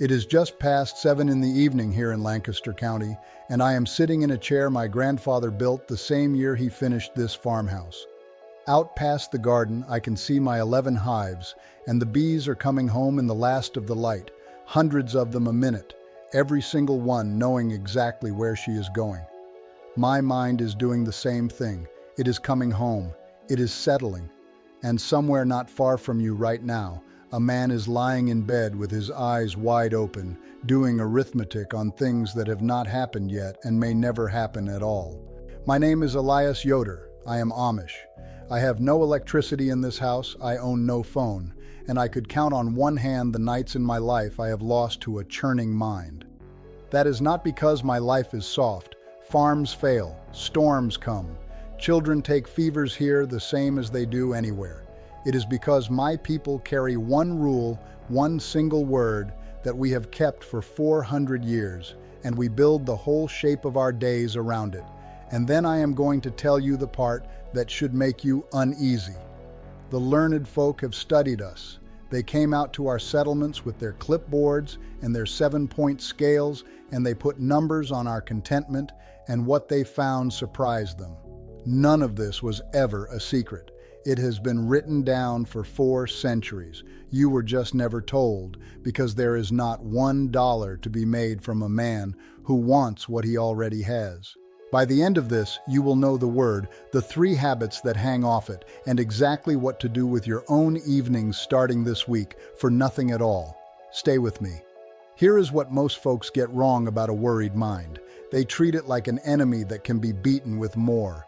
It is just past 7 in the evening here in Lancaster County, and I am sitting in a chair my grandfather built the same year he finished this farmhouse. Out past the garden, I can see my 11 hives, and the bees are coming home in the last of the light, hundreds of them a minute, every single one knowing exactly where she is going. My mind is doing the same thing. It is coming home. It is settling. And somewhere not far from you right now, a man is lying in bed with his eyes wide open, doing arithmetic on things that have not happened yet and may never happen at all. My name is Elias Yoder. I am Amish. I have no electricity in this house, I own no phone, and I could count on one hand the nights in my life I have lost to a churning mind. That is not because my life is soft. Farms fail, storms come. Children take fevers here the same as they do anywhere. It is because my people carry one rule, one single word that we have kept for 400 years, and we build the whole shape of our days around it. And then I am going to tell you the part that should make you uneasy. The learned folk have studied us. They came out to our settlements with their clipboards and their 7-point scales, and they put numbers on our contentment, and what they found surprised them. None of this was ever a secret. It has been written down for 4 centuries. You were just never told, because there is not $1 to be made from a man who wants what he already has. By the end of this, you will know the word, the 3 habits that hang off it, and exactly what to do with your own evenings starting this week for nothing at all. Stay with me. Here is what most folks get wrong about a worried mind. They treat it like an enemy that can be beaten with more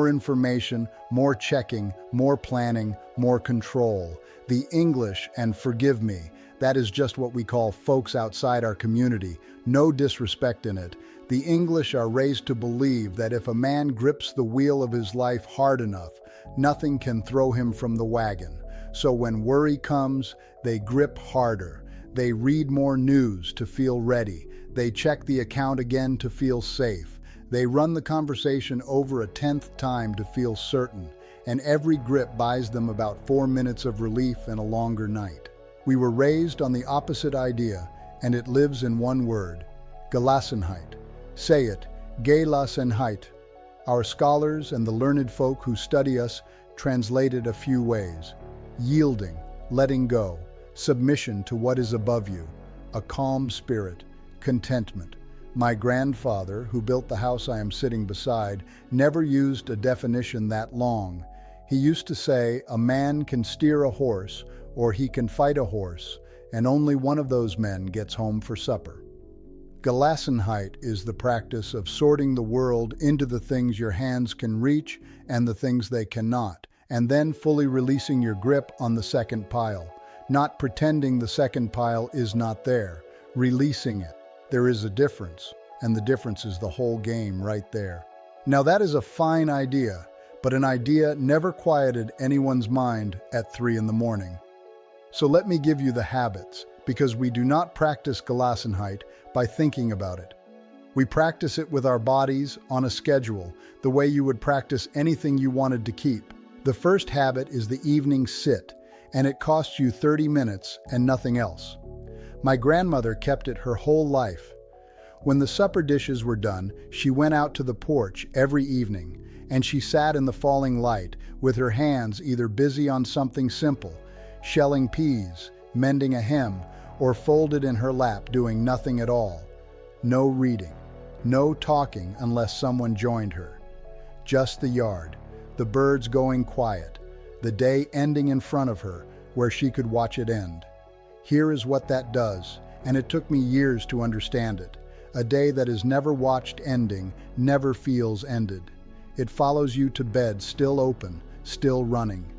information, more checking, more planning, more control. The English, and forgive me, that is just what we call folks outside our community, no disrespect in it. The English are raised to believe that if a man grips the wheel of his life hard enough, nothing can throw him from the wagon. So when worry comes, they grip harder. They read more news to feel ready. They check the account again to feel safe. They run the conversation over a 10th time to feel certain, and every grip buys them about 4 minutes of relief and a longer night. We were raised on the opposite idea, and it lives in one word, Gelassenheit. Say it, Gelassenheit. Our scholars and the learned folk who study us translate it a few ways. Yielding, letting go, submission to what is above you, a calm spirit, contentment. My grandfather, who built the house I am sitting beside, never used a definition that long. He used to say, a man can steer a horse, or he can fight a horse, and only one of those men gets home for supper. Gelassenheit is the practice of sorting the world into the things your hands can reach and the things they cannot, and then fully releasing your grip on the second pile. Not pretending the second pile is not there, releasing it. There is a difference, and the difference is the whole game right there. Now that is a fine idea, but an idea never quieted anyone's mind at 3 in the morning. So let me give you the habits, because we do not practice Gelassenheit by thinking about it. We practice it with our bodies on a schedule, the way you would practice anything you wanted to keep. The first habit is the evening sit, and it costs you 30 minutes and nothing else. My grandmother kept it her whole life. When the supper dishes were done, she went out to the porch every evening, and she sat in the falling light with her hands either busy on something simple, shelling peas, mending a hem, or folded in her lap doing nothing at all. No reading, no talking unless someone joined her. Just the yard, the birds going quiet, the day ending in front of her where she could watch it end. Here is what that does, and it took me years to understand it. A day that is never watched ending, never feels ended. It follows you to bed still open, still running.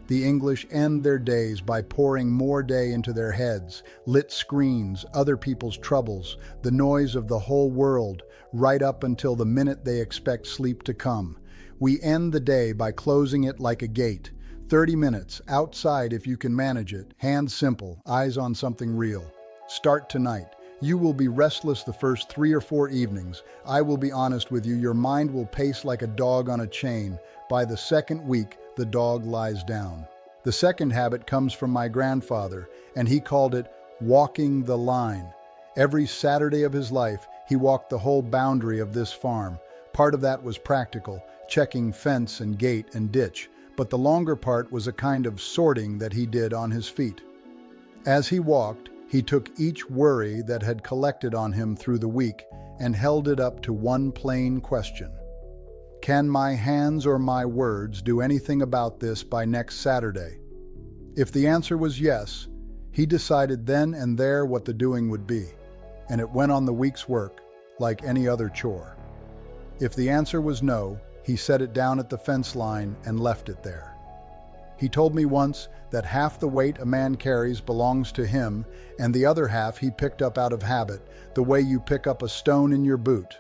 The English end their days by pouring more day into their heads, lit screens, other people's troubles, the noise of the whole world, right up until the minute they expect sleep to come. We end the day by closing it like a gate. 30 minutes, outside if you can manage it, hands simple, eyes on something real. Start tonight. You will be restless the first 3 or 4 evenings. I will be honest with you, your mind will pace like a dog on a chain. By the second week, the dog lies down. The second habit comes from my grandfather, and he called it walking the line. Every Saturday of his life, he walked the whole boundary of this farm. Part of that was practical, checking fence and gate and ditch, but the longer part was a kind of sorting that he did on his feet. As he walked, he took each worry that had collected on him through the week and held it up to one plain question. Can my hands or my words do anything about this by next Saturday? If the answer was yes, he decided then and there what the doing would be, and it went on the week's work like any other chore. If the answer was no, he set it down at the fence line and left it there. He told me once that half the weight a man carries belongs to him, and the other half he picked up out of habit, the way you pick up a stone in your boot.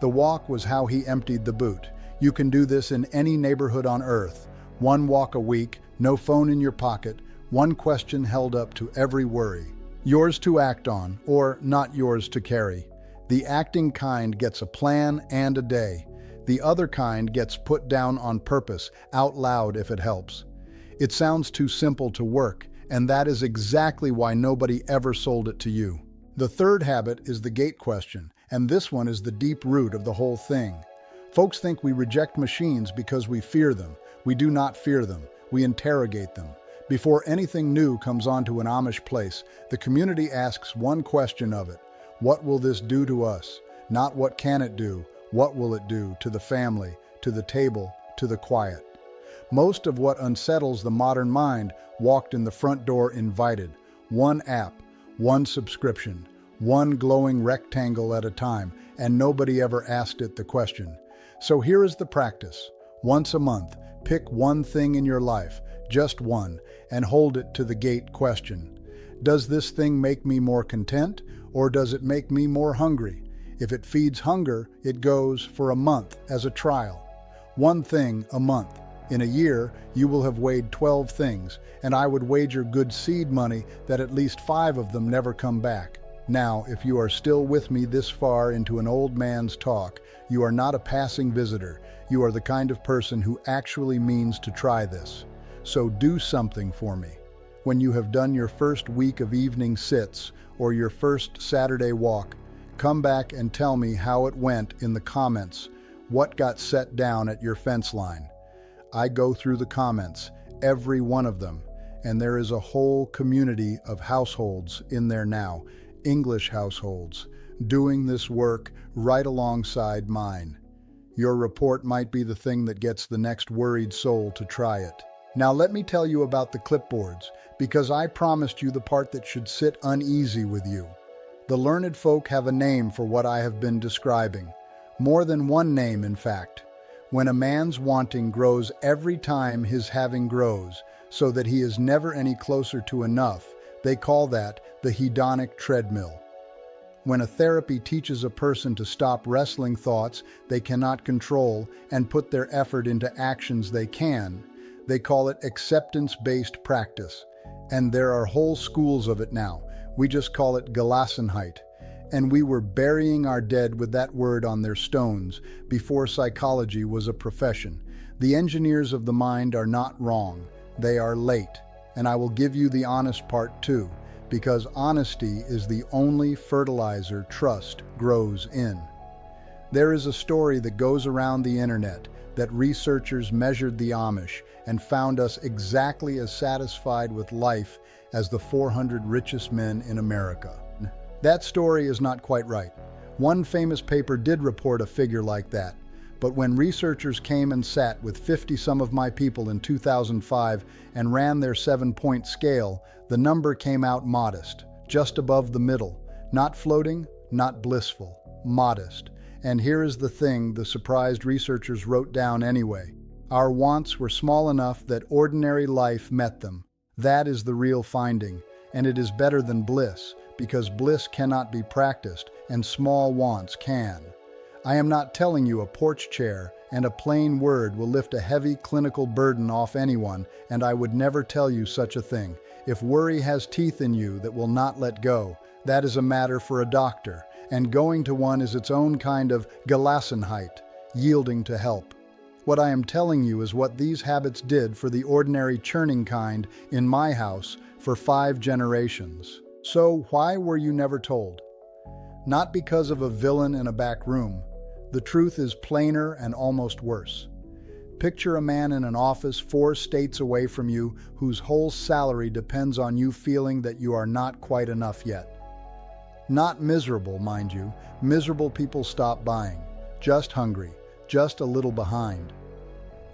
The walk was how he emptied the boot. You can do this in any neighborhood on earth. One walk a week, no phone in your pocket, one question held up to every worry. Yours to act on, or not yours to carry. The acting kind gets a plan and a day. The other kind gets put down on purpose, out loud if it helps. It sounds too simple to work, and that is exactly why nobody ever sold it to you. The third habit is the gate question, and this one is the deep root of the whole thing. Folks think we reject machines because we fear them. We do not fear them. We interrogate them. Before anything new comes onto an Amish place, the community asks one question of it. What will this do to us? Not what can it do, what will it do to the family, to the table, to the quiet? Most of what unsettles the modern mind walked in the front door invited. One app, one subscription, one glowing rectangle at a time, and nobody ever asked it the question. So here is the practice. Once a month, pick one thing in your life, just one, and hold it to the gate question. Does this thing make me more content, or does it make me more hungry? If it feeds hunger, it goes for a month as a trial. One thing a month. In a year, you will have weighed 12 things, and I would wager good seed money that at least 5 of them never come back. Now, if you are still with me this far into an old man's talk, you are not a passing visitor. You are the kind of person who actually means to try this. So do something for me. When you have done your first week of evening sits or your first Saturday walk, come back and tell me how it went in the comments. What got set down at your fence line? I go through the comments, every one of them, and there is a whole community of households in there now, English households, doing this work right alongside mine. Your report might be the thing that gets the next worried soul to try it. Now let me tell you about the clipboards, because I promised you the part that should sit uneasy with you. The learned folk have a name for what I have been describing. More than one name, in fact. When a man's wanting grows every time his having grows, so that he is never any closer to enough, they call that the hedonic treadmill. When a therapy teaches a person to stop wrestling thoughts they cannot control and put their effort into actions they can, they call it acceptance-based practice. And there are whole schools of it now. We just call it Gelassenheit. And we were burying our dead with that word on their stones before psychology was a profession. The engineers of the mind are not wrong. They are late. And I will give you the honest part too, because honesty is the only fertilizer trust grows in. There is a story that goes around the internet that researchers measured the Amish and found us exactly as satisfied with life as the 400 richest men in America. That story is not quite right. One famous paper did report a figure like that, but when researchers came and sat with 50-some of my people in 2005 and ran their 7-point scale, the number came out modest, just above the middle, not floating, not blissful, modest. And here is the thing the surprised researchers wrote down anyway. Our wants were small enough that ordinary life met them. That is the real finding, and it is better than bliss, because bliss cannot be practiced, and small wants can. I am not telling you a porch chair and a plain word will lift a heavy clinical burden off anyone, and I would never tell you such a thing. If worry has teeth in you that will not let go, that is a matter for a doctor, and going to one is its own kind of Gelassenheit, yielding to help. What I am telling you is what these habits did for the ordinary churning kind in my house for 5 generations. So why were you never told? Not because of a villain in a back room. The truth is plainer and almost worse. Picture a man in an office 4 states away from you whose whole salary depends on you feeling that you are not quite enough yet. Not miserable, mind you. Miserable people stop buying. Just hungry, just a little behind.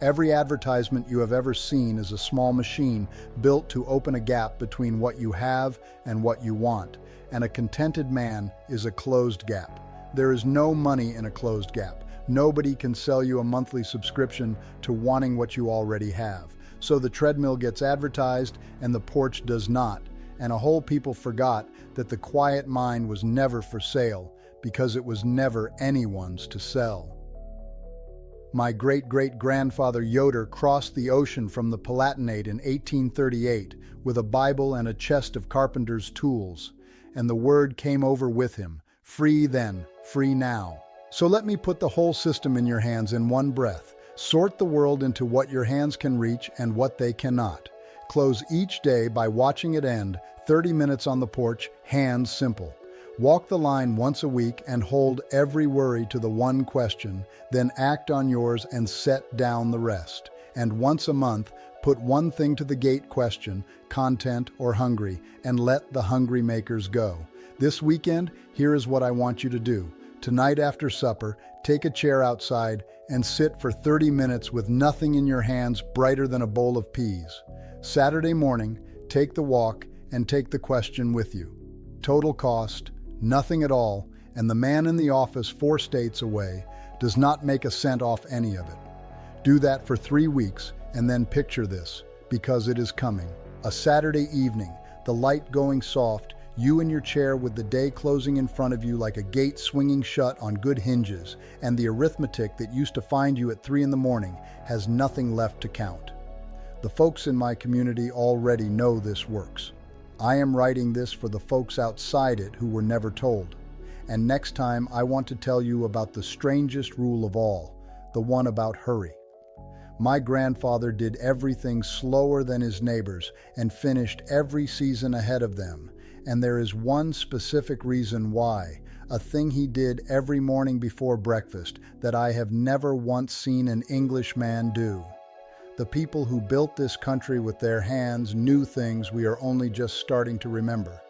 Every advertisement you have ever seen is a small machine built to open a gap between what you have and what you want, and a contented man is a closed gap. There is no money in a closed gap. Nobody can sell you a monthly subscription to wanting what you already have. So the treadmill gets advertised and the porch does not, and a whole people forgot that the quiet mind was never for sale because it was never anyone's to sell. My great-great-grandfather Yoder crossed the ocean from the Palatinate in 1838 with a Bible and a chest of carpenter's tools, and the word came over with him, free then, free now. So let me put the whole system in your hands in one breath. Sort the world into what your hands can reach and what they cannot. Close each day by watching it end, 30 minutes on the porch, hands simple. Walk the line once a week and hold every worry to the one question, then act on yours and set down the rest. And once a month, put one thing to the gate question, content or hungry, and let the hungry makers go. This weekend, here is what I want you to do. Tonight after supper, take a chair outside and sit for 30 minutes with nothing in your hands brighter than a bowl of peas. Saturday morning, take the walk and take the question with you. Total cost, nothing at all, and the man in the office 4 states away does not make a cent off any of it. Do that for 3 weeks and then picture this, because it is coming. A Saturday evening, the light going soft, you in your chair with the day closing in front of you like a gate swinging shut on good hinges, and the arithmetic that used to find you at 3 in the morning has nothing left to count. The folks in my community already know this works. I am writing this for the folks outside it who were never told. And next time I want to tell you about the strangest rule of all, the one about hurry. My grandfather did everything slower than his neighbors and finished every season ahead of them. And there is one specific reason why, a thing he did every morning before breakfast that I have never once seen an Englishman do. The people who built this country with their hands knew things we are only just starting to remember.